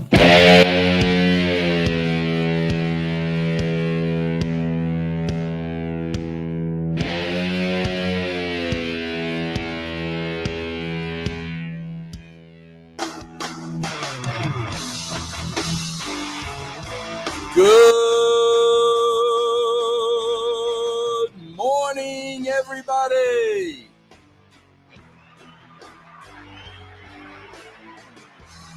Good morning, everybody.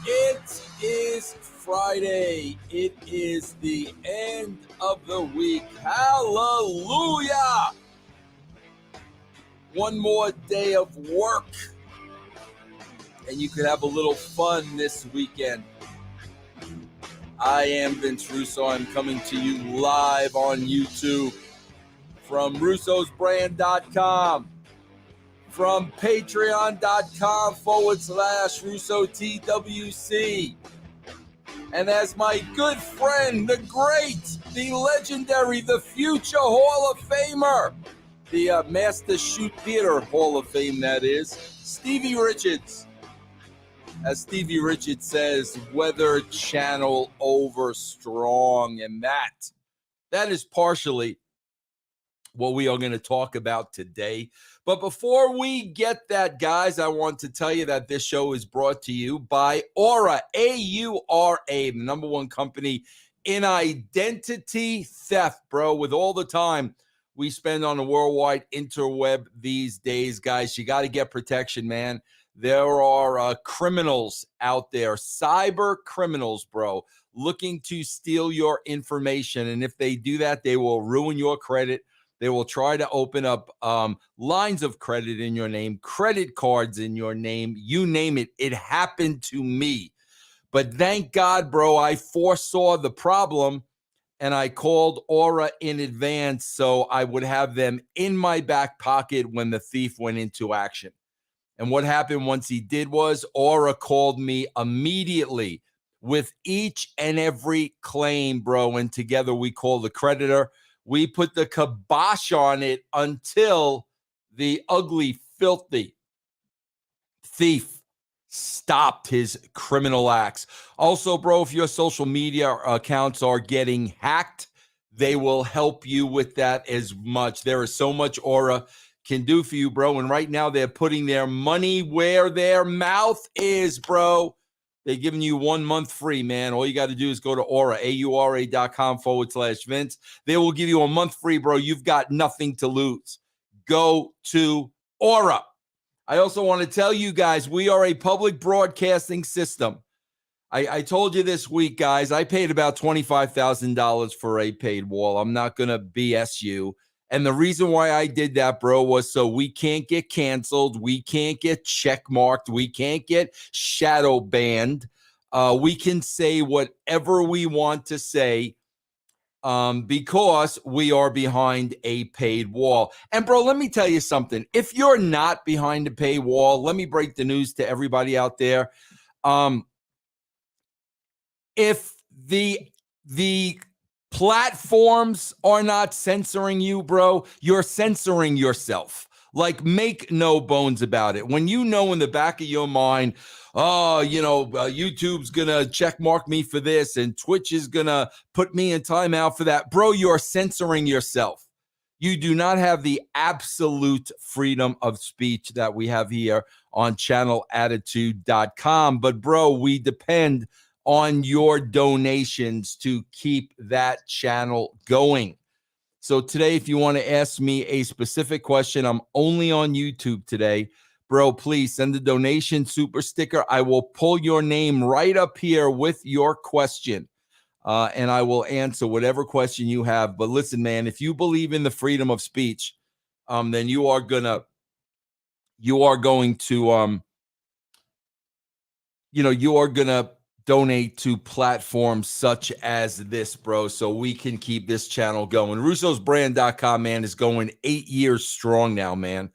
It is Friday. It is the end of the week. Hallelujah. One more day of work, and you could have a little fun this weekend. I am Vince Russo. I'm coming to you live on YouTube from russosbrand.com, from patreon.com/RussoTWC. And as my good friend, the great, the legendary, the future Hall of Famer, the Master Shoot Theater Hall of Fame, that is, Stevie Richards. As Stevie Richards says, weather channel over strong. And that is partially what we are going to talk about today. But before we get that, guys, I want to tell you that this show is brought to you by Aura, A-U-R-A, the number one company in identity theft, bro. With all the time we spend on the worldwide interweb these days, guys, you got to get protection, man. There are criminals out there, cyber criminals, bro, looking to steal your information. And if they do that, they will ruin your credit. They will try to open up lines of credit in your name, credit cards in your name, you name it. It happened to me. But thank God, bro, I foresaw the problem and I called Aura in advance so I would have them in my back pocket when the thief went into action. And what happened once he did was Aura called me immediately with each and every claim, bro. And together we called the creditor. We put the kibosh on it until the ugly, filthy thief stopped his criminal acts. Also, bro, if your social media accounts are getting hacked, they will help you with that as much. There is so much Aura can do for you, bro. And right now they're putting their money where their mouth is, bro. They're giving you 1 month free, man. All you got to do is go to Aura, AURA.com/Vince. They will give you a month free, bro. You've got nothing to lose. Go to Aura. I also want to tell you guys, we are a public broadcasting system. I told you this week, guys, I paid about $25,000 for a paid wall. I'm not going to BS you. And the reason why I did that, bro, was so we can't get canceled. We can't get checkmarked. We can't get shadow banned. We can say whatever we want to say because we are behind a paid wall. And, bro, let me tell you something. If you're not behind a paid wall, let me break the news to everybody out there. If the platforms are not censoring you, bro, you're censoring yourself. Like, make no bones about it. When you know in the back of your mind, YouTube's going to check mark me for this and Twitch is going to put me in timeout for that, bro, you're censoring yourself. You do not have the absolute freedom of speech that we have here on channelattitude.com. But, bro, we depend on your donations to keep that channel going. So today, if you want to ask me a specific question, I'm only on YouTube today. Bro, please send a donation super sticker. I will pull your name right up here with your question. And I will answer whatever question you have. But listen, man, if you believe in the freedom of speech, then you are going to donate to platforms such as this, bro, so we can keep this channel going. Russo'sBrand.com, man, is going 8 years strong now, man.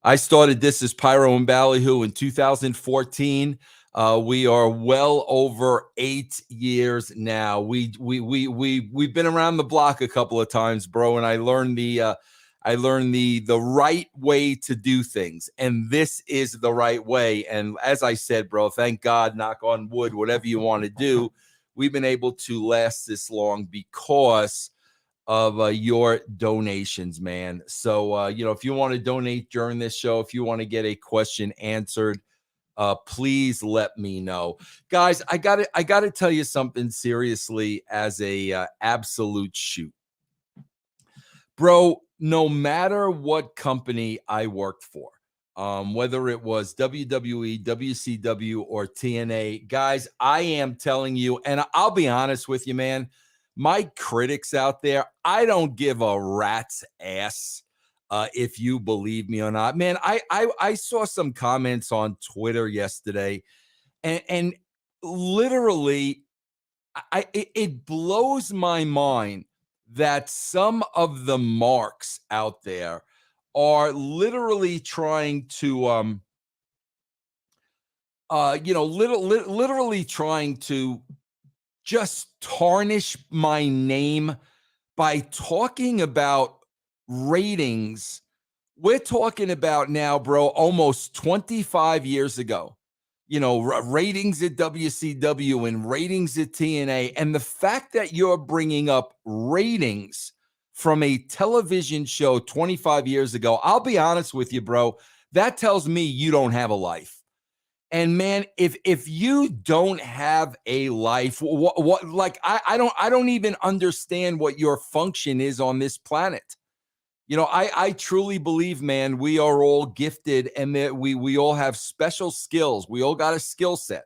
I started this as Pyro and Ballyhoo in 2014. We are well over 8 years now. We've been around the block a couple of times, bro, and I learned the I learned the right way to do things, and this is the right way. And as I said, bro, thank God, knock on wood, whatever you want to do, we've been able to last this long because of your donations, man. So, if you want to donate during this show, if you want to get a question answered, please let me know. Guys, I gotta tell you something seriously as a absolute shoot. Bro, no matter what company I worked for, whether it was WWE, WCW, or TNA, guys, I am telling you, and I'll be honest with you, man, my critics out there, I don't give a rat's ass if you believe me or not. Man, I saw some comments on Twitter yesterday, and literally, it blows my mind that some of the marks out there are literally trying to literally trying to just tarnish my name by talking about ratings. We're talking about now, bro, almost 25 years ago. Ratings at WCW and ratings at TNA. And the fact that you're bringing up ratings from a television show 25 years ago, I'll be honest with you, bro, that tells me you don't have a life. And man, if you don't have a life, what like I don't even understand what your function is on this planet. I truly believe, man, we are all gifted and that we all have special skills. We all got a skill set,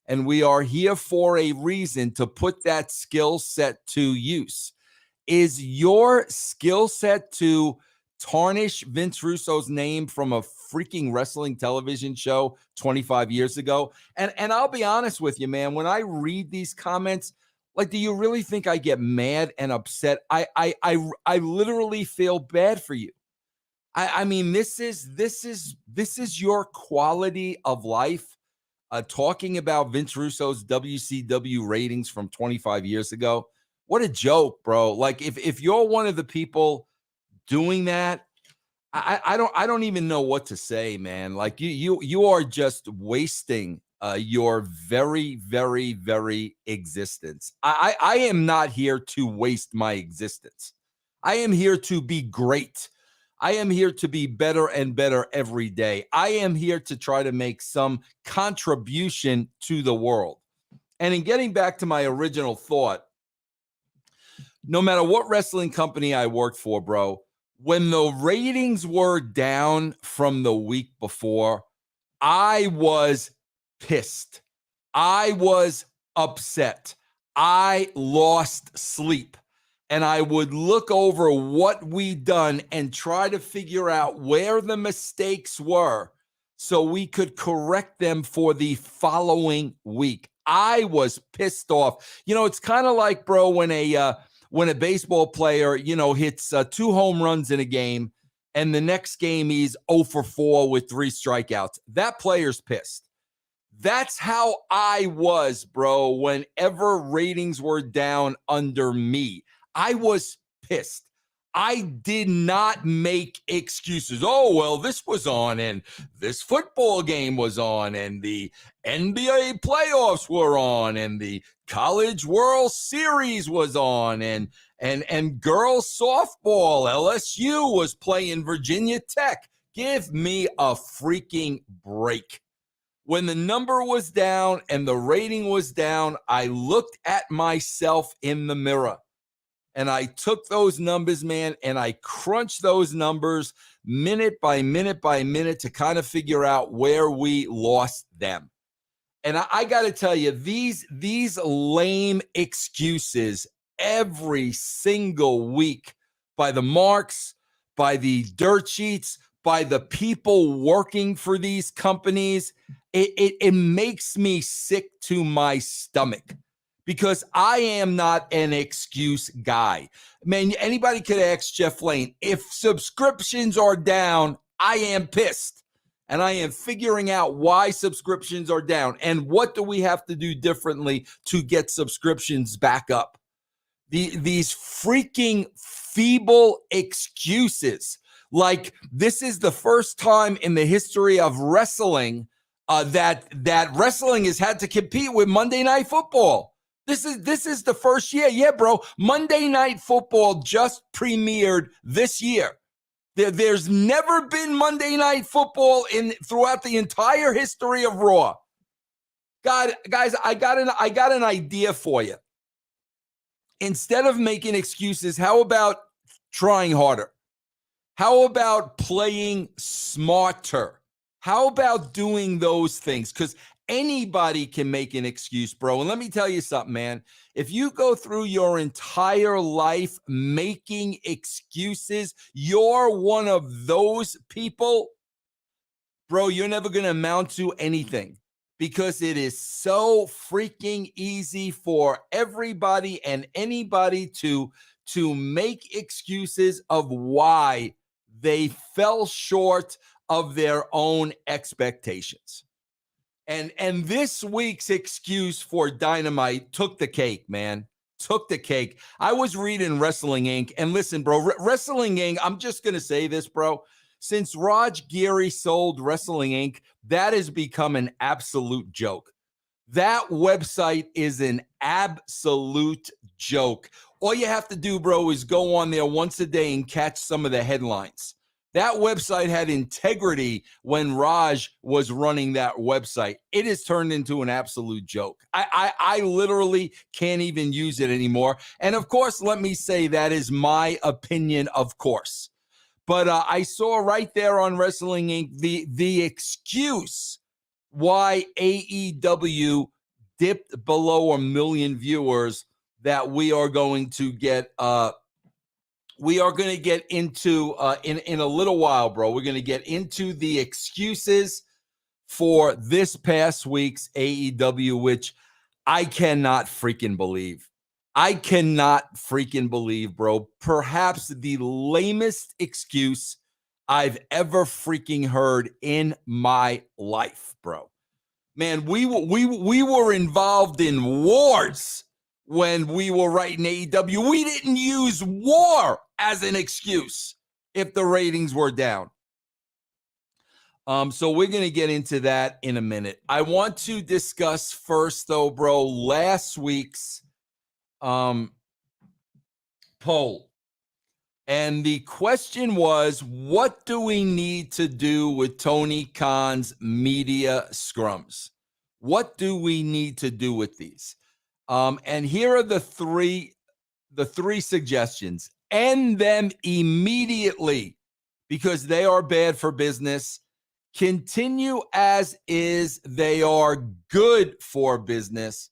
and we are here for a reason to put that skill set to use. Is your skill set to tarnish Vince Russo's name from a freaking wrestling television show 25 years ago? And I'll be honest with you, man, when I read these comments, like, do you really think I get mad and upset? I literally feel bad for you. I mean, this is your quality of life. Talking about Vince Russo's WCW ratings from 25 years ago. What a joke, bro. Like, if you're one of the people doing that, I don't even know what to say, man. Like, you are just wasting your very, very, very existence. I am not here to waste my existence. I am here to be great. I am here to be better and better every day. I am here to try to make some contribution to the world. And in getting back to my original thought, no matter what wrestling company I worked for, bro, when the ratings were down from the week before, I was pissed. I was upset. I lost sleep. And I would look over what we'd done and try to figure out where the mistakes were so we could correct them for the following week. I was pissed off. It's kind of like, bro, when a baseball player, hits 2 home runs in a game and the next game he's 0 for 4 with 3 strikeouts. That player's pissed. That's how I was, bro, whenever ratings were down under me. I was pissed. I did not make excuses. Oh, well, this was on, and this football game was on, and the NBA playoffs were on, and the College World Series was on, and girls softball, LSU was playing Virginia Tech. Give me a freaking break. When the number was down and the rating was down, I looked at myself in the mirror. And I took those numbers, man, and I crunched those numbers minute by minute by minute to kind of figure out where we lost them. And I got to tell you, these lame excuses every single week by the marks, by the dirt sheets, by the people working for these companies, it makes me sick to my stomach. Because I am not an excuse guy. Man, anybody could ask Jeff Lane, if subscriptions are down, I am pissed. And I am figuring out why subscriptions are down. And what do we have to do differently to get subscriptions back up? These freaking feeble excuses. Like, this is the first time in the history of wrestling that wrestling has had to compete with Monday Night Football. This is the first year. Yeah, bro. Monday Night Football just premiered this year. There's never been Monday Night Football throughout the entire history of Raw. God, guys, I got an idea for you. Instead of making excuses, how about trying harder? How about playing smarter? How about doing those things? Because anybody can make an excuse, bro. And let me tell you something, man. If you go through your entire life making excuses, you're one of those people, bro, you're never going to amount to anything, because it is so freaking easy for everybody and anybody to make excuses of why they fell short of their own expectations. And this week's excuse for Dynamite took the cake, man. Took the cake. I was reading Wrestling Inc. And listen, bro, Wrestling Inc., I'm just going to say this, bro. Since Raj Geary sold Wrestling Inc., that has become an absolute joke. That website is an absolute joke. All you have to do, bro, is go on there once a day and catch some of the headlines. That website had integrity when Raj was running that website. It has turned into an absolute joke. I literally can't even use it anymore. And of course, let me say that is my opinion, of course. But I saw right there on Wrestling Inc. the excuse why AEW dipped below 1 million viewers that we are going to get into in a little while, bro. We're going to get into the excuses for this past week's AEW, which I cannot freaking believe. I cannot freaking believe, bro. Perhaps the lamest excuse I've ever freaking heard in my life, bro. Man, we were involved in wars when we were writing AEW. We didn't use war as an excuse if the ratings were down. So we're going to get into that in a minute. I want to discuss first, though, bro, last week's poll. And the question was, what do we need to do with Tony Khan's media scrums? What do we need to do with these? And here are the three suggestions. End them immediately because they are bad for business. Continue as is. They are good for business.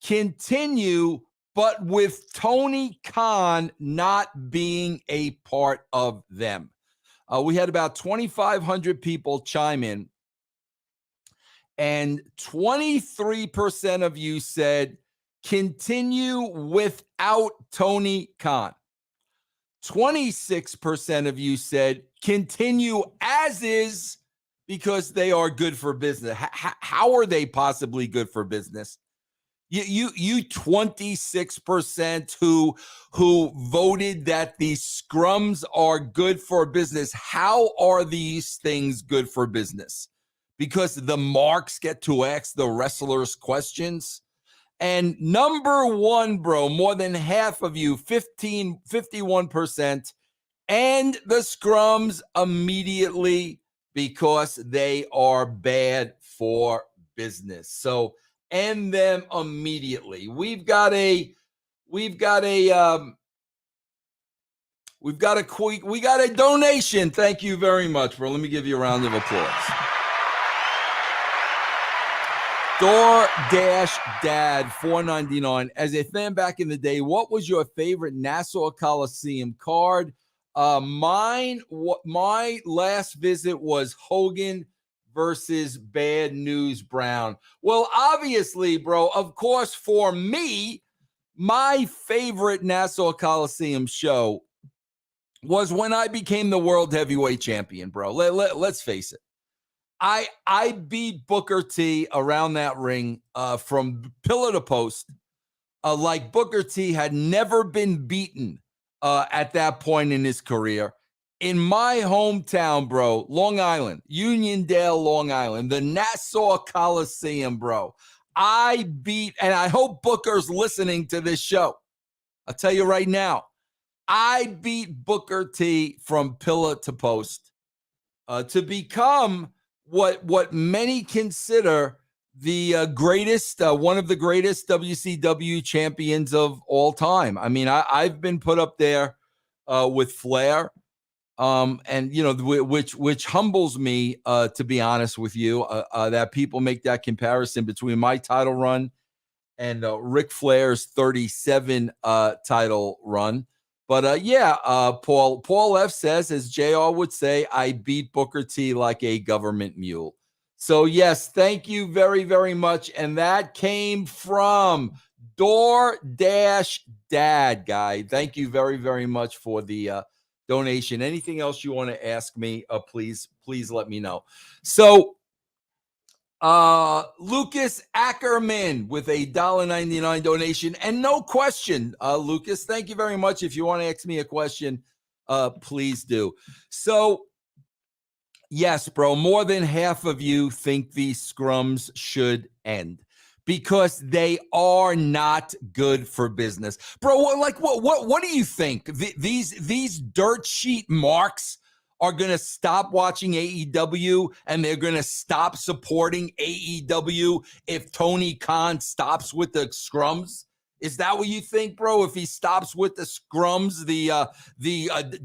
Continue, but with Tony Khan not being a part of them. We had about 2,500 people chime in, and 23% of you said continue without Tony Khan. 26% of you said continue as is because they are good for business. How are they possibly good for business? You 26% who voted that these scrums are good for business. How are these things good for business? Because the marks get to ask the wrestlers questions. And number one, bro, more than half of you, 51%, and the scrums immediately because they are bad for business. So end them immediately. We've got a donation. Thank you very much, bro. Let me give you a round of applause. DoorDash Dad 499. As a fan back in the day, what was your favorite Nassau Coliseum card? My last visit was Hogan versus Bad News Brown. Well, obviously, bro, of course, for me, my favorite Nassau Coliseum show was when I became the world heavyweight champion, bro. Let's face it. I beat Booker T around that ring from pillar to post like Booker T had never been beaten at that point in his career. In my hometown, bro, Long Island, Uniondale, Long Island, the Nassau Coliseum, bro. I beat, and I hope Booker's listening to this show. I'll tell you right now, I beat Booker T from pillar to post to become what many consider the greatest, one of the greatest WCW champions of all time. I mean, I've been put up there with Flair, and you know, which humbles me, to be honest with you, that people make that comparison between my title run and Ric Flair's 37 title run. But Paul F says, as JR would say, I beat Booker T like a government mule. So yes, thank you very, very much. And that came from DoorDash Dad Guy. Thank you very, very much for the donation. Anything else you want to ask me, please let me know. So Lucas Ackerman with a $1.99 donation. And no question, Lucas, thank you very much. If you want to ask me a question, please do. So, yes, bro, more than half of you think these scrums should end because they are not good for business. Bro, what do you think? These dirt sheet marks are going to stop watching AEW and they're going to stop supporting AEW if Tony Khan stops with the scrums? Is that what you think, bro? If he stops with the scrums, the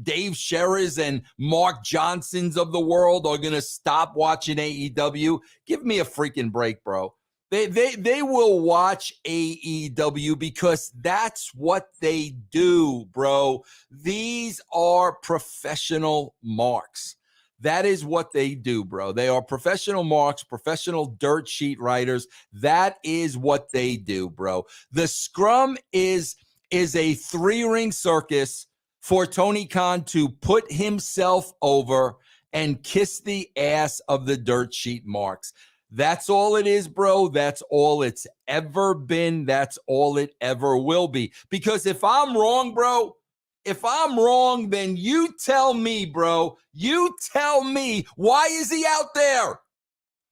Dave Sherrers and Mark Johnsons of the world are going to stop watching AEW? Give me a freaking break, bro. They will watch AEW because that's what they do, bro. These are professional marks. That is what they do, bro. They are professional marks, professional dirt sheet writers. That is what they do, bro. The scrum is a three-ring circus for Tony Khan to put himself over and kiss the ass of the dirt sheet marks. That's all it is, bro. That's all it's ever been. That's all it ever will be. Because if I'm wrong, bro, if I'm wrong, then you tell me, bro. You tell me, why is he out there?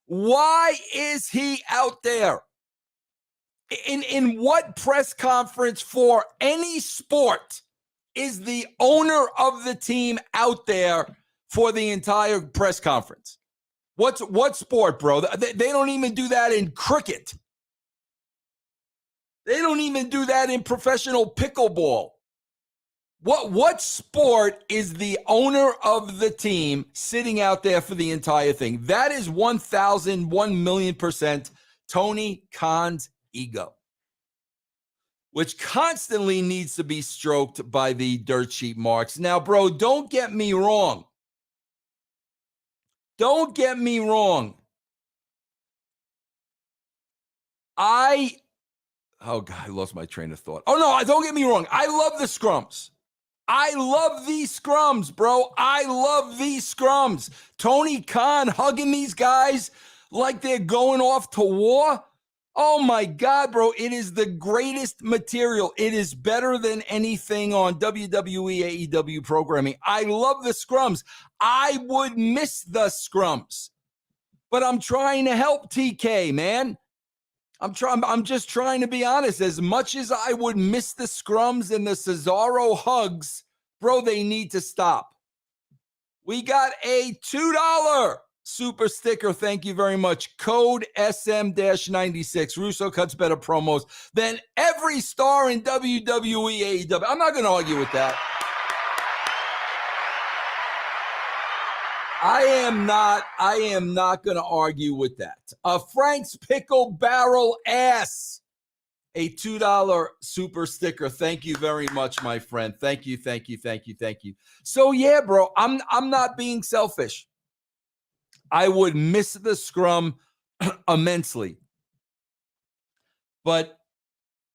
Why is he out there? In what press conference for any sport is the owner of the team out there for the entire press conference? What sport, bro? They don't even do that in cricket. They don't even do that in professional pickleball. What sport is the owner of the team sitting out there for the entire thing? That is 1,000,000,000% Tony Khan's ego, which constantly needs to be stroked by the dirt sheet marks. Now, bro, don't get me wrong. Don't get me wrong. Oh God, I lost my train of thought. Oh no, don't get me wrong. I love the scrums. I love these scrums, bro. I love these scrums. Tony Khan hugging these guys like they're going off to war. Oh my God, bro. It is the greatest material. It is better than anything on WWE, AEW programming. I love the scrums. I would miss the scrums, but I'm trying to help TK, man. I'm just trying to be honest. As much as I would miss the scrums and the Cesaro hugs, bro, they need to stop. We got a $2 super sticker. Thank you very much. Code SM-96. Russo cuts better promos than every star in WWE, AEW. I'm not going to argue with that. I am not going to argue with that. Frank's Pickle Barrel Ass, a $2 super sticker. Thank you very much, my friend. Thank you. So yeah, bro, I'm not being selfish. I would miss the scrum immensely, but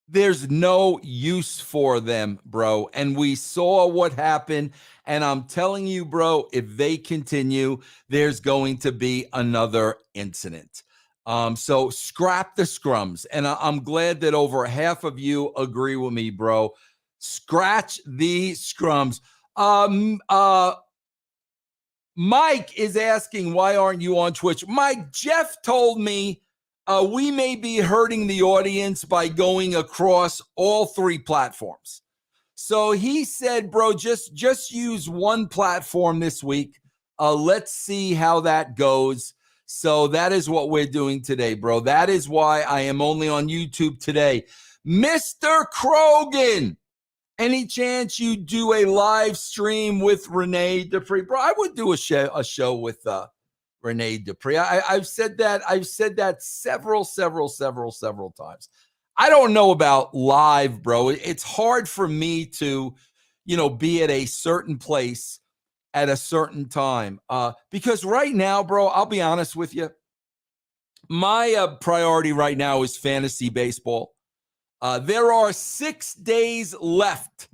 there's no use for them, bro. And we saw what happened. And I'm telling you, bro, if they continue, there's going to be another incident. So scrap the scrums. And I'm glad that over half of you agree with me, bro. Scratch the scrums. Mike is asking, why aren't you on Twitch? Mike, Jeff told me we may be hurting the audience by going across all three platforms. So he said, bro, just use one platform this week. Let's see how that goes. So that is what we're doing today, bro. That is why I am only on YouTube today. Mr. Krogan, any chance you do a live stream with Renee Dupree? Bro, I would do a show with Renee Dupree. I've said that. I've said that several times. I don't know about live, bro. It's hard for me to, be at a certain place at a certain time. Because right now, bro, I'll be honest with you. My priority right now is fantasy baseball. There are 6 days left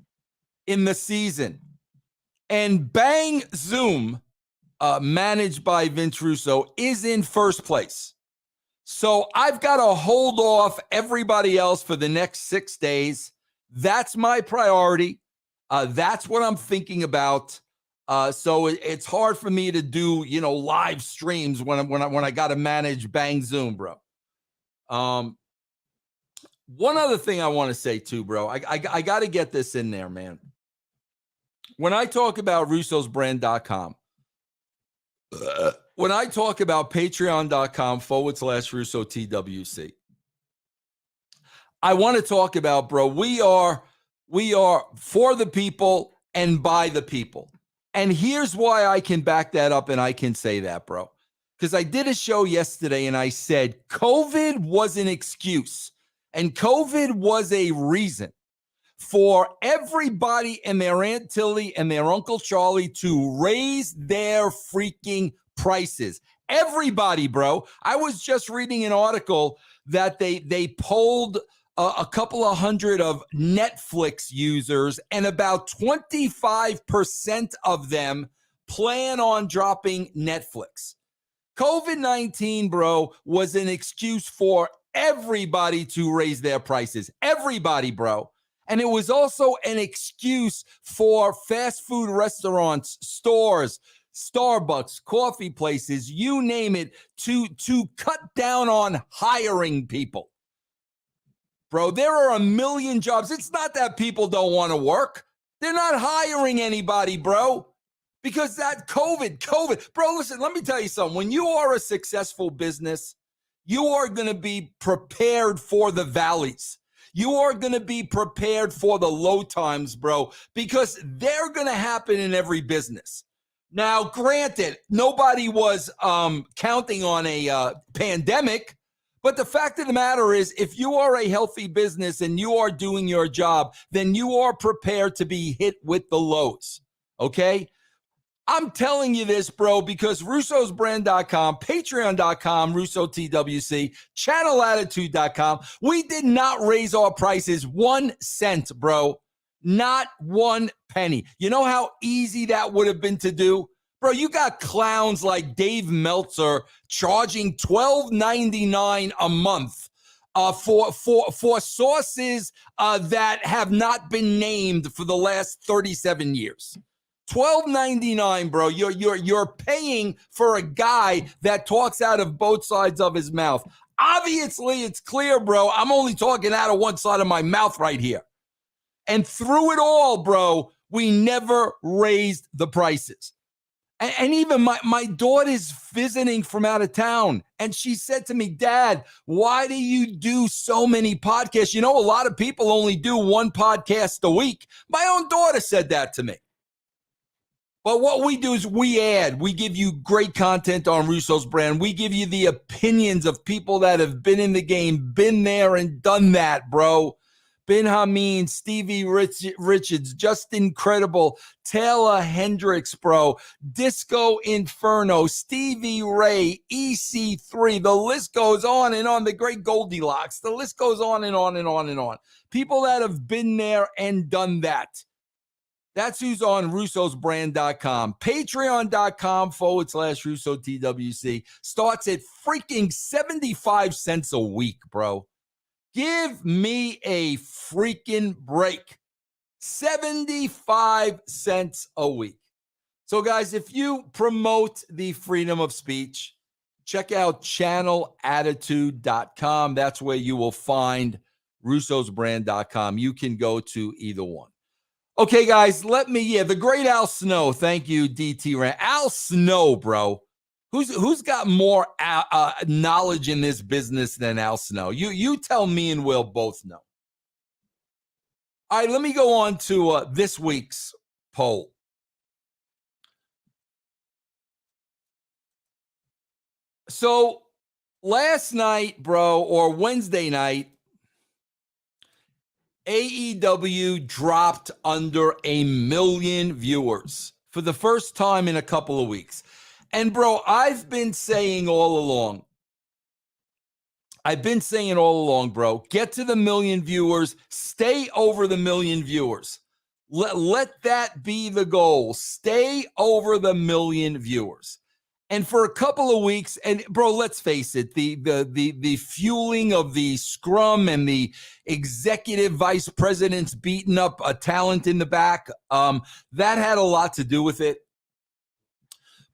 in the season. And Bang Zoom, managed by Vince Russo, is in first place. So I've got to hold off everybody else for the next 6 days. That's my priority. That's what I'm thinking about. So it's hard for me to do, live streams when I got to manage Bang Zoom, bro. One other thing I want to say too, bro. I got to get this in there, man. When I talk about russosbrand.com, when I talk about patreon.com/RussoTWC, I want to talk about, bro, we are for the people and by the people. And here's why I can back that up and I can say that, bro. Because I did a show yesterday and I said COVID was an excuse and COVID was a reason for everybody and their Aunt Tilly and their Uncle Charlie to raise their freaking prices. Everybody, bro. I was just reading an article that they polled a couple of hundred of Netflix users, and about 25% of them plan on dropping Netflix. COVID-19, bro, was an excuse for everybody to raise their prices. Everybody, bro. And it was also an excuse for fast food restaurants, stores, Starbucks, coffee places, you name it, to cut down on hiring people. Bro, there are a million jobs. It's not that people don't want to work. They're not hiring anybody, bro, because that COVID. Bro, listen, let me tell you something. When you are a successful business, you are going to be prepared for the valleys. You are going to be prepared for the low times, bro, because they're going to happen in every business. Now, granted, nobody was counting on a pandemic, but the fact of the matter is, if you are a healthy business and you are doing your job, then you are prepared to be hit with the lows, okay? I'm telling you this, bro, because russosbrand.com, patreon.com, RussoTWC, channelattitude.com, we did not raise our prices 1 cent, bro. Not 1 penny. You know how easy that would have been to do? Bro, you got clowns like Dave Meltzer charging $12.99 a month for sources that have not been named for the last 37 years. $12.99, bro. You're paying for a guy that talks out of both sides of his mouth. Obviously, it's clear, bro. I'm only talking out of one side of my mouth right here. And through it all, bro, we never raised the prices. And even my daughter's visiting from out of town. And she said to me, Dad, why do you do so many podcasts? You know, a lot of people only do one podcast a week. My own daughter said that to me. But what we do is we give you great content on Russo's brand. We give you the opinions of people that have been in the game, been there and done that, bro. Ben Hameen, Stevie Richards, just incredible. Taylor Hendricks, bro. Disco Inferno, Stevie Ray, EC3. The list goes on and on. The great Goldilocks. The list goes on and on and on and on. People that have been there and done that. That's who's on russosbrand.com. Patreon.com/RussoTWC starts at freaking 75 cents a week, bro. Give me a freaking break. 75 cents a week. So, guys, if you promote the freedom of speech, check out channelattitude.com. That's where you will find russosbrand.com. You can go to either one. Okay, guys, the great Al Snow. Thank you, DT Rand. Al Snow, bro. Who's got more knowledge in this business than Al Snow? You tell me and we'll both know. All right, let me go on to this week's poll. So last night, bro, or Wednesday night, AEW dropped under 1 million viewers for the first time in a couple of weeks. And, bro, I've been saying all along, bro, get to the 1 million viewers, stay over the 1 million viewers. Let that be the goal. Stay over the 1 million viewers. And for a couple of weeks, and bro, let's face it, the fueling of the scrum and the executive vice presidents beating up a talent in the back, that had a lot to do with it.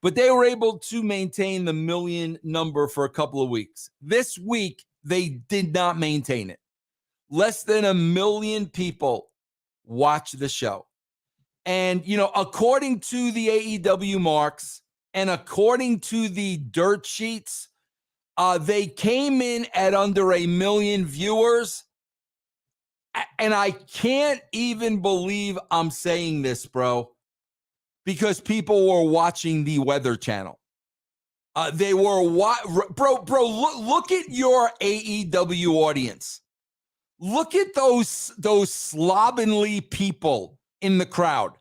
But they were able to maintain the 1 million number for a couple of weeks. This week, they did not maintain it. Less than 1 million people watch the show. And, according to the AEW marks, and according to the dirt sheets, they came in at under 1 million viewers. And I can't even believe I'm saying this, bro, because people were watching the Weather Channel. They were, look at your AEW audience. Look at those slovenly people in the crowd.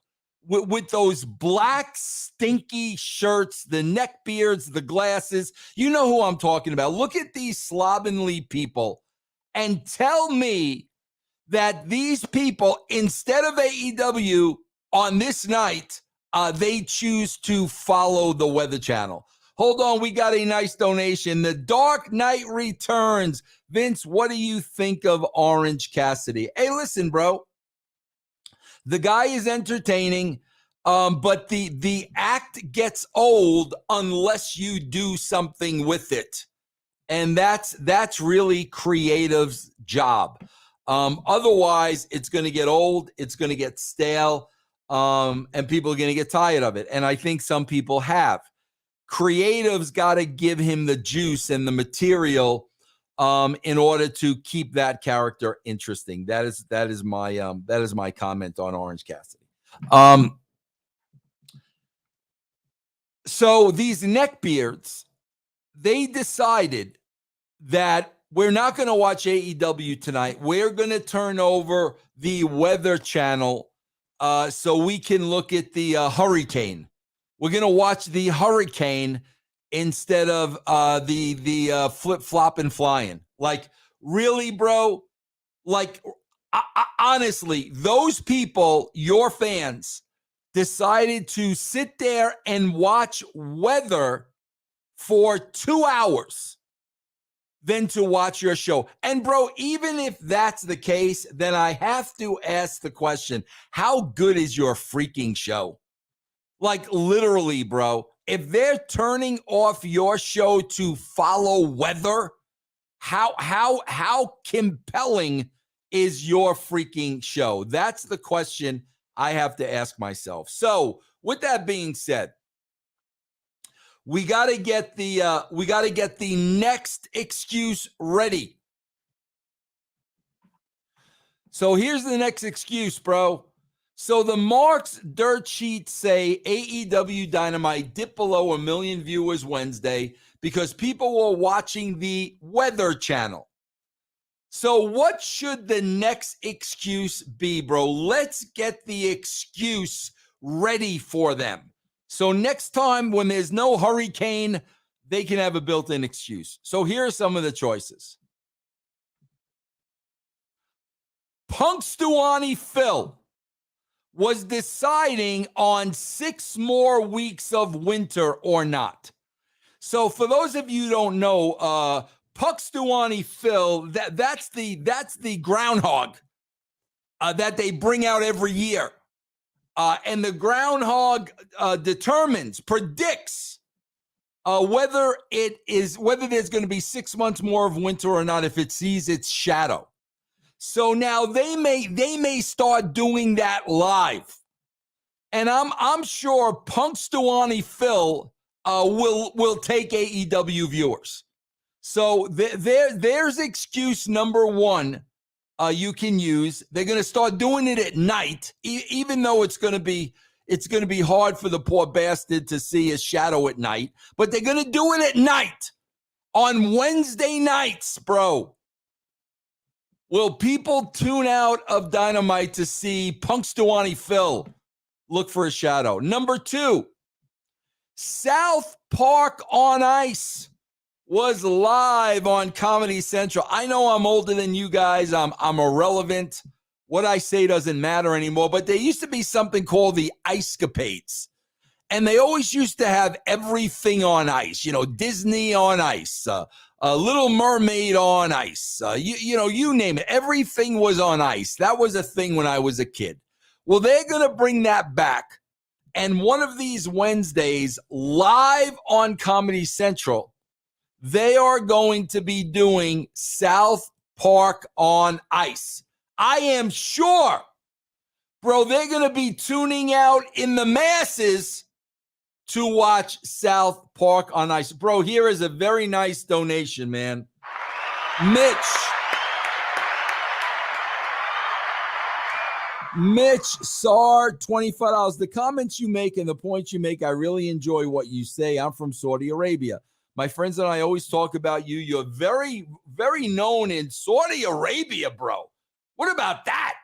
With those black, stinky shirts, the neck beards, the glasses. You know who I'm talking about. Look at these slovenly people and tell me that these people, instead of AEW on this night, they choose to follow the Weather Channel. Hold on, we got a nice donation. The Dark Knight returns. Vince, what do you think of Orange Cassidy? Hey, listen, bro. The guy is entertaining, but the act gets old unless you do something with it. And that's really creative's job. Otherwise, it's going to get old, it's going to get stale, and people are going to get tired of it. And I think some people have. Creative's got to give him the juice and the material in order to keep that character interesting. That is my comment on Orange Cassidy. So these neckbeards, they decided that we're not going to watch AEW tonight. We're going to turn over the Weather Channel so we can look at the hurricane. We're going to watch the hurricane instead of the flip-flop and flying. Like, really, bro? Like, honestly, those people, your fans, decided to sit there and watch weather for 2 hours than to watch your show. And, bro, even if that's the case, then I have to ask the question, how good is your freaking show? Like, literally, bro, if they're turning off your show to follow weather, how compelling is your freaking show? That's the question I have to ask myself. So, with that being said, we got to get the next excuse ready. So here's the next excuse, bro. So the Marks dirt sheets say AEW Dynamite dipped below 1 million viewers Wednesday because people were watching the Weather Channel. So what should the next excuse be, bro? Let's get the excuse ready for them. So next time when there's no hurricane, they can have a built-in excuse. So here are some of the choices. Punxsutawney Phil was deciding on 6 more weeks of winter or not. So for those of you who don't know, Punxsutawney Phil, that's the groundhog. that they bring out every year. And the groundhog predicts whether there's going to be 6 months more of winter or not if it sees its shadow. So now they may start doing that live, and I'm sure Punxsutawney Phil will take AEW viewers. So there's excuse number one you can use. They're going to start doing it at night, even though it's going to be hard for the poor bastard to see his shadow at night. But they're going to do it at night on Wednesday nights, bro. Will people tune out of Dynamite to see Punxsutawney Phil look for a shadow? Number 2, South Park on Ice was live on Comedy Central. I know I'm older than you guys. I'm irrelevant. What I say doesn't matter anymore. But there used to be something called the Icecapades. And they always used to have everything on ice. Disney on ice. Little Mermaid on ice. You name it. Everything was on ice. That was a thing when I was a kid. Well, they're going to bring that back. And one of these Wednesdays, live on Comedy Central, they are going to be doing South Park on Ice. I am sure, bro, they're going to be tuning out in the masses to watch South Park on Ice. Bro, here is a very nice donation, man. Mitch Sar, $25. The comments you make and the points you make, I really enjoy what you say. I'm from Saudi Arabia. My friends and I always talk about you. You're very, very known in Saudi Arabia, bro. What about that?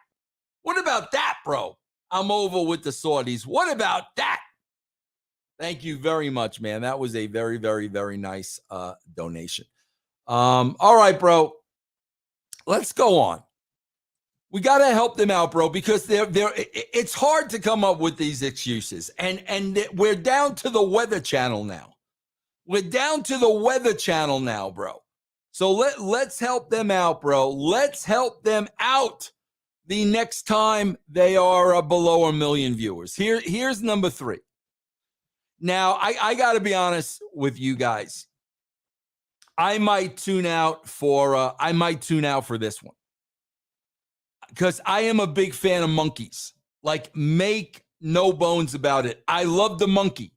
What about that, bro? I'm over with the Saudis. What about that? Thank you very much, man. That was a very, very, very nice donation. All right, bro. Let's go on. We got to help them out, bro, because it's hard to come up with these excuses. And we're down to the Weather Channel now. We're down to the Weather Channel now, bro. So let's help them out, bro. Let's help them out the next time they are below 1 million viewers. Here's number 3. Now, I got to be honest with you guys. I might tune out for this one because I am a big fan of monkeys. Like, make no bones about it. I love the monkey.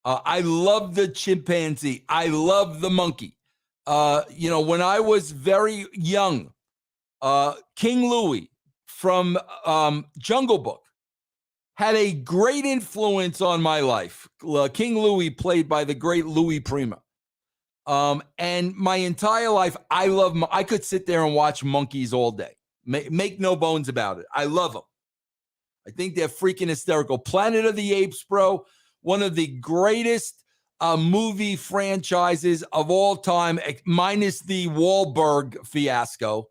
I love the chimpanzee. I love the monkey. When I was very young, King Louie from Jungle Book had a great influence on my life. King Louie, played by the great Louis Prima. And my entire life, I could sit there and watch monkeys all day. Make no bones about it. I love them. I think they're freaking hysterical. Planet of the Apes, bro. One of the greatest movie franchises of all time, minus the Wahlberg fiasco.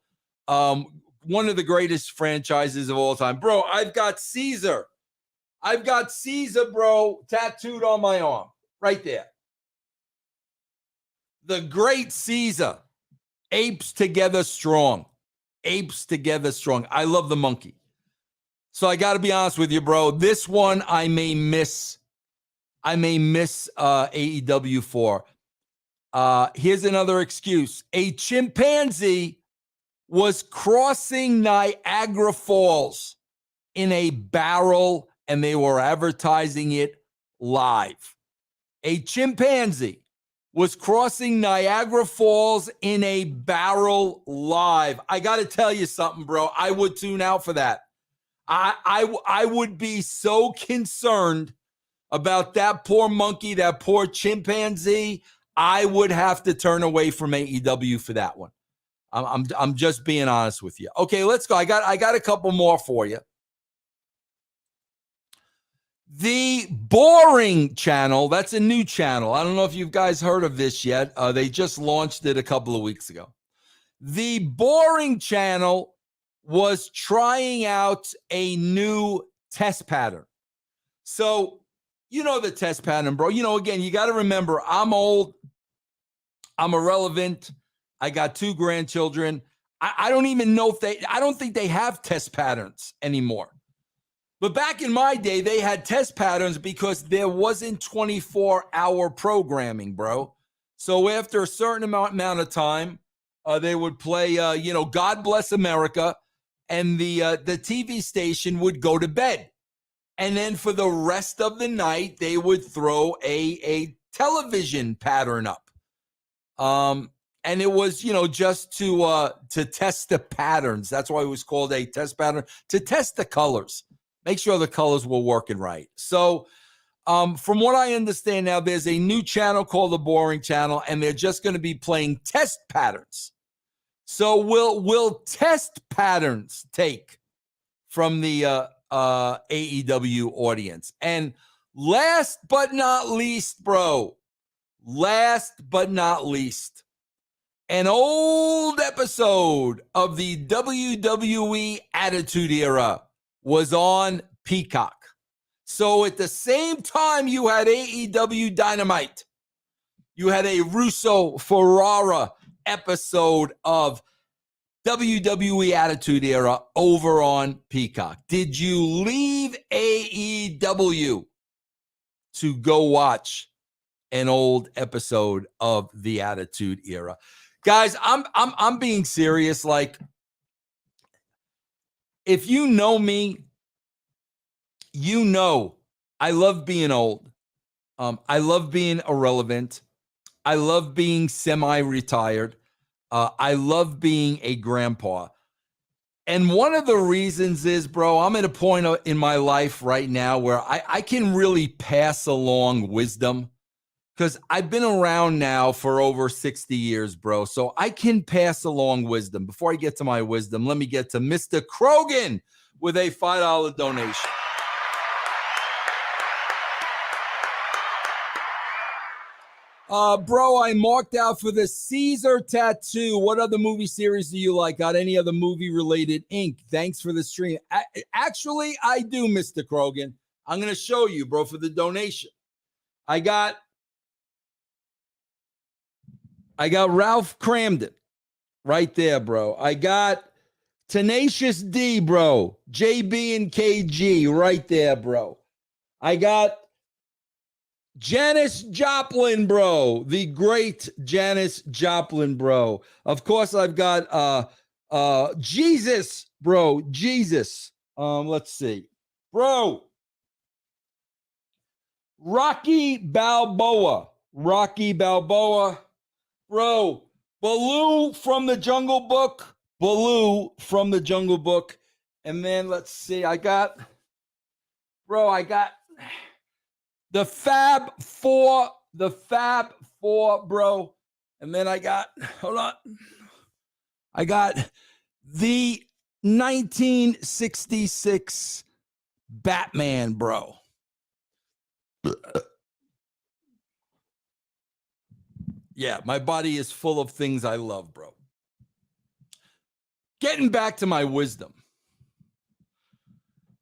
One of the greatest franchises of all time. Bro, I've got Caesar, bro, tattooed on my arm. Right there. The great Caesar. Apes together strong. Apes together strong. I love the monkey. So I got to be honest with you, bro. This one I may miss AEW for. Here's another excuse. A chimpanzee was crossing Niagara Falls in a barrel, and they were advertising it live. A chimpanzee was crossing Niagara Falls in a barrel live. I got to tell you something, bro. I would tune out for that. I would be so concerned about that poor monkey, that poor chimpanzee. I would have to turn away from AEW for that one. I'm just being honest with you. Okay, let's go. I got a couple more for you. The Boring Channel, that's a new channel. I don't know if you guys heard of this yet. They just launched it a couple of weeks ago. The Boring Channel was trying out a new test pattern. So, the test pattern, bro. Again, you got to remember, I'm old. I'm irrelevant. I got 2 grandchildren. I don't even know if I don't think they have test patterns anymore. But back in my day, they had test patterns because there wasn't 24-hour programming, bro. So after a certain amount of time, they would play, God Bless America, and the TV station would go to bed. And then for the rest of the night, they would throw a television pattern up. And it was, just to test the patterns. That's why it was called a test pattern, to test the colors, make sure the colors were working right. So from what I understand now, there's a new channel called the Boring Channel, and they're just going to be playing test patterns. So will test patterns take from the AEW audience? And last but not least, an old episode of the WWE Attitude Era was on Peacock. So at the same time you had AEW Dynamite, you had a Russo Ferrara episode of WWE Attitude Era over on Peacock. Did you leave AEW to go watch an old episode of the Attitude Era? Guys, I'm being serious. Like, if you know me, you know I love being old. I love being irrelevant. I love being semi-retired. I love being a grandpa. And one of the reasons is, bro, I'm at a point in my life right now where I can really pass along wisdom, because I've been around now for over 60 years, bro. So I can pass along wisdom. Before I get to my wisdom, let me get to Mr. Krogan with a $5 donation. Bro, I marked out for the Caesar tattoo. What other movie series do you like? Got any other movie-related ink? Thanks for the stream. Actually, I do, Mr. Krogan. I'm going to show you, bro, for the donation. I got Ralph Cramden right there, bro. I got Tenacious D, bro. JB and KG right there, bro. I got Janis Joplin, bro. The great Janis Joplin, bro. Of course, I've got Jesus, bro. Jesus. Let's see. Bro. Rocky Balboa. Bro, Baloo from the Jungle Book. And then let's see. I got the Fab Four, bro. And then I got the 1966 Batman, bro. Yeah, my body is full of things I love, bro. Getting back to my wisdom.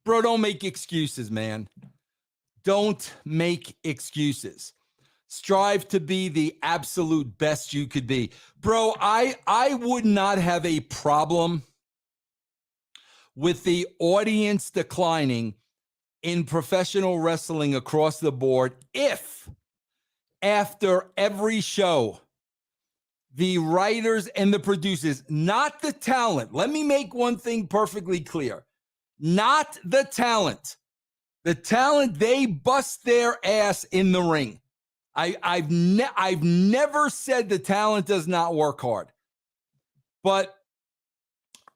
Bro, don't make excuses, man. Don't make excuses. Strive to be the absolute best you could be. Bro, I would not have a problem with the audience declining in professional wrestling across the board if after every show, the writers and the producers, not the talent. Let me make one thing perfectly clear. Not the talent. The talent, they bust their ass in the ring. I've never said the talent does not work hard. But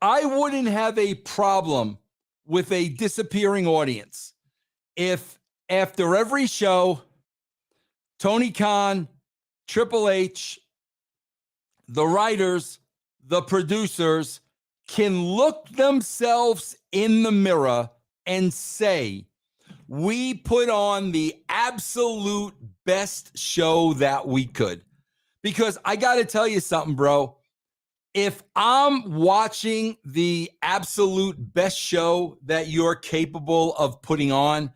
I wouldn't have a problem with a disappearing audience if after every show, Tony Khan, Triple H, the writers, the producers can look themselves in the mirror and say, we put on the absolute best show that we could. Because I got to tell you something, bro. If I'm watching the absolute best show that you're capable of putting on,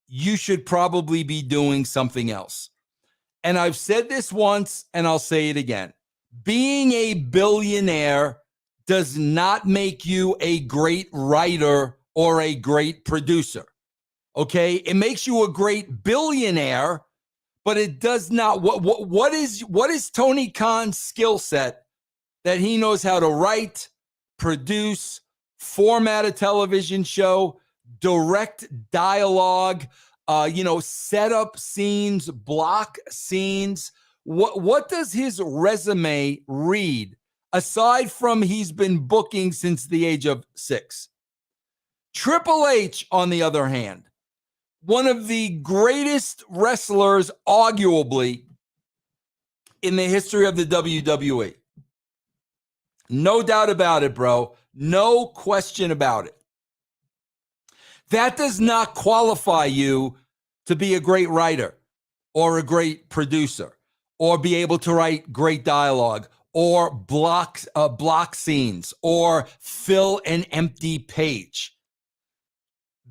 you should probably be doing something else. And I've said this once, and I'll say it again. Being a billionaire does not make you a great writer or a great producer. Okay? It makes you a great billionaire, but it does not. What is Tony Khan's skill set? That he knows how to write, produce, format a television show, direct dialogue, set up scenes, block scenes. What does his resume read, aside from he's been booking since the age of 6? Triple H, on the other hand, one of the greatest wrestlers, arguably, in the history of the WWE. No doubt about it, bro. No question about it. That does not qualify you to be a great writer or a great producer or be able to write great dialogue or block scenes or fill an empty page.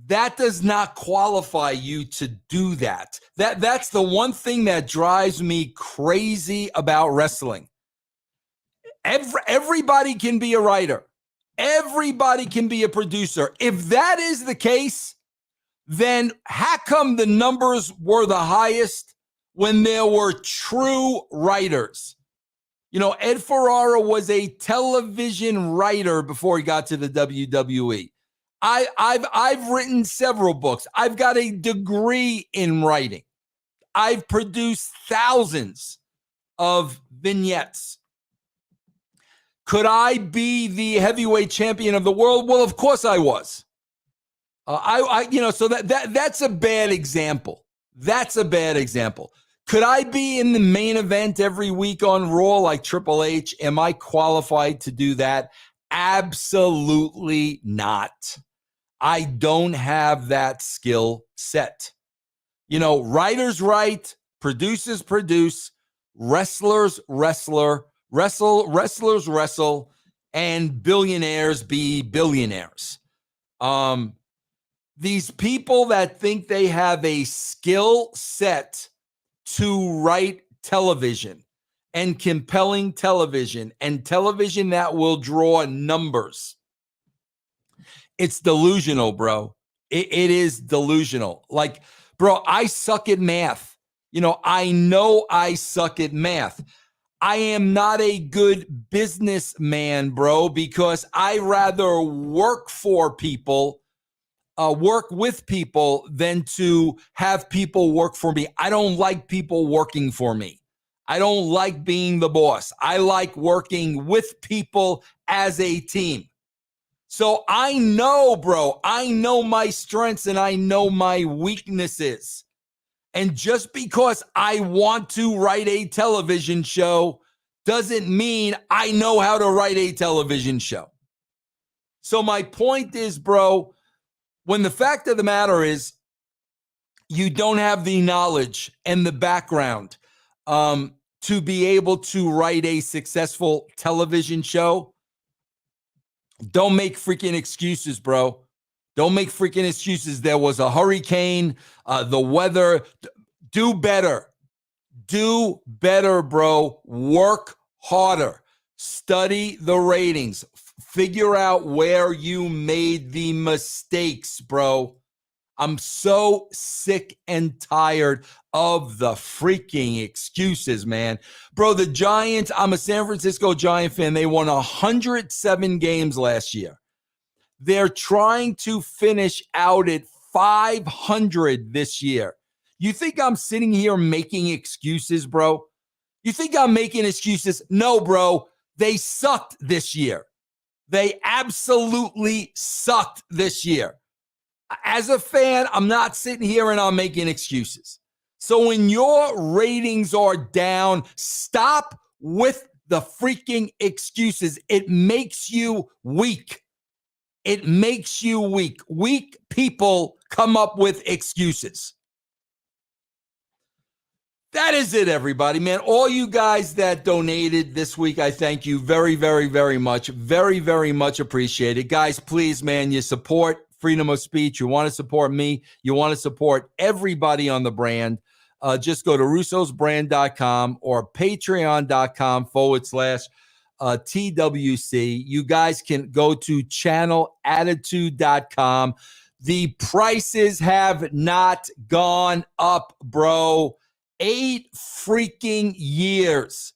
That does not qualify you to do that. That's the one thing that drives me crazy about wrestling. Everybody can be a writer. Everybody can be a producer. If that is the case, then how come the numbers were the highest when there were true writers? Ed Ferrara was a television writer before he got to the WWE. I've written several books. I've got a degree in writing. I've produced thousands of vignettes. Could I be the heavyweight champion of the world? Well, of course I was. So that's a bad example. That's a bad example. Could I be in the main event every week on Raw like Triple H? Am I qualified to do that? Absolutely not. I don't have that skill set. Writers write, producers produce, wrestlers wrestle, wrestlers wrestle, and billionaires be billionaires. These people that think they have a skill set to write television and compelling television and television that will draw numbers. It's delusional, bro. It is delusional. Like, bro, I suck at math. I know I suck at math. I am not a good businessman, bro, because I rather work for people, work with people than to have people work for me. I don't like people working for me. I don't like being the boss. I like working with people as a team. So I know, bro, I know my strengths and I know my weaknesses. And just because I want to write a television show doesn't mean I know how to write a television show. So my point is, bro, when the fact of the matter is you don't have the knowledge and the background to be able to write a successful television show, don't make freaking excuses, bro. Don't make freaking excuses. There was a hurricane, the weather. Do better. Do better, bro. Work harder. Study the ratings. Figure out where you made the mistakes, bro. I'm so sick and tired of the freaking excuses, man. Bro, the Giants, I'm a San Francisco Giant fan. They won 107 games last year. They're trying to finish out at 500 this year. You think I'm sitting here making excuses, bro? You think I'm making excuses? No, bro. They sucked this year. They absolutely sucked this year. As a fan, I'm not sitting here and I'm making excuses. So when your ratings are down, stop with the freaking excuses. It makes you weak. It makes you weak. Weak people come up with excuses. That is it, everybody, man. All you guys that donated this week, I thank you very, very, very much. Very, very much appreciated. Guys, please, man, you support freedom of speech. You want to support me. You want to support everybody on the brand. Just go to russosbrand.com or patreon.com/ TWC. You guys can go to channelattitude.com. The prices have not gone up, bro. 8 freaking years.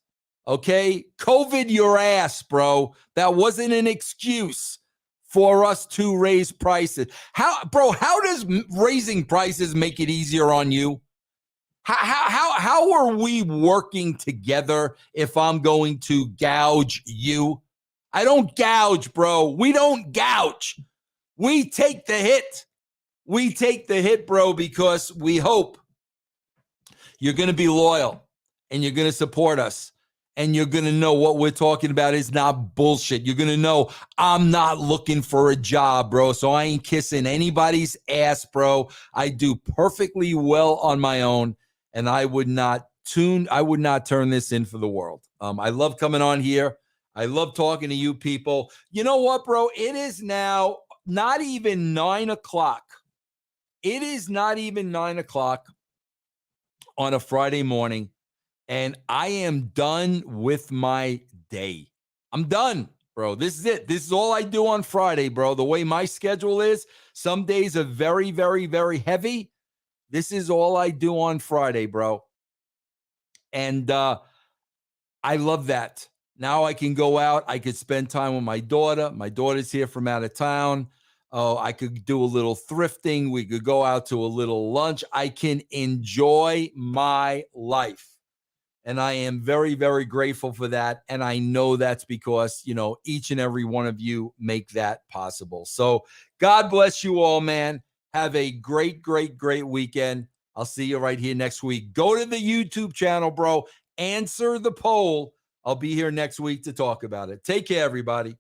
Okay? COVID your ass, bro. That wasn't an excuse for us to raise prices. How does raising prices make it easier on you? How are we working together if I'm going to gouge you? I don't gouge, bro. We don't gouge. We take the hit. We take the hit, bro, because we hope you're going to be loyal and you're going to support us. And you're going to know what we're talking about is not bullshit. You're going to know I'm not looking for a job, bro. So I ain't kissing anybody's ass, bro. I do perfectly well on my own. And I would not turn this in for the world. I love coming on here. I love talking to you people. You know what, bro? It is now not even 9 o'clock. It is not even 9 o'clock on a Friday morning. And I am done with my day. I'm done, bro. This is it. This is all I do on Friday, bro. The way my schedule is, some days are very, very, very heavy. This is all I do on Friday, bro. And I love that. Now I can go out. I could spend time with my daughter. My daughter's here from out of town. Oh, I could do a little thrifting. We could go out to a little lunch. I can enjoy my life. And I am very, very grateful for that. And I know that's because, each and every one of you make that possible. So God bless you all, man. Have a great, great, great weekend. I'll see you right here next week. Go to the YouTube channel, bro. Answer the poll. I'll be here next week to talk about it. Take care, everybody.